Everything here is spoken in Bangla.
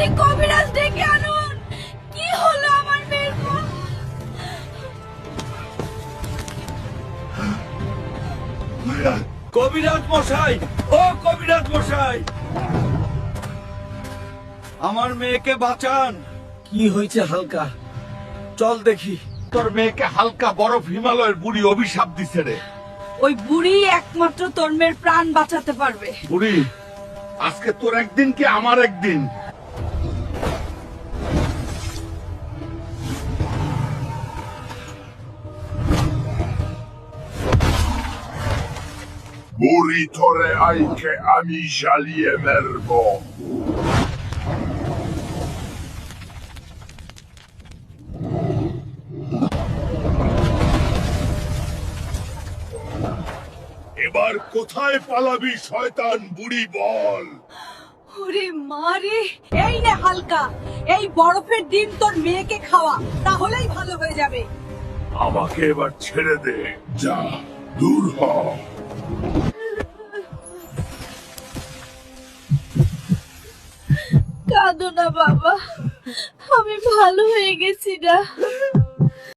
তাড়াতাড়ি কবিরাজ ডেকে আনুন। কি হলো আমার মেয়ের? কবিরাজ মশাই, ও কবিরাজ মশাই, আমার মেয়েকে বাঁচান। কি হয়েছে হালকা? চল দেখি। তোর মেয়েকে হালকা বরফ হিমালয়ের বুড়ি অভিশাপ দিছে রে। ওই বুড়ি একমাত্র তোর মেয়ের প্রাণ বাঁচাতে পারবে। বুড়ি, আজকে তোর একদিন কি আমার একদিন। বুড়ি তোরে আইকে আমি জ্বালিয়ে মেরব। এবার কোথায় পালাবি শয়তান বুড়ি বল। ওরে মারে, এই নে হালকা, এই বরফের ডিম তোর মেয়েকে খাওয়া, তাহলেই ভালো হয়ে যাবে। আমাকে এবার ছেড়ে দে, যা দূর হ। কাঁদো না বাবা, আমি ভালো হয়ে গেছি না।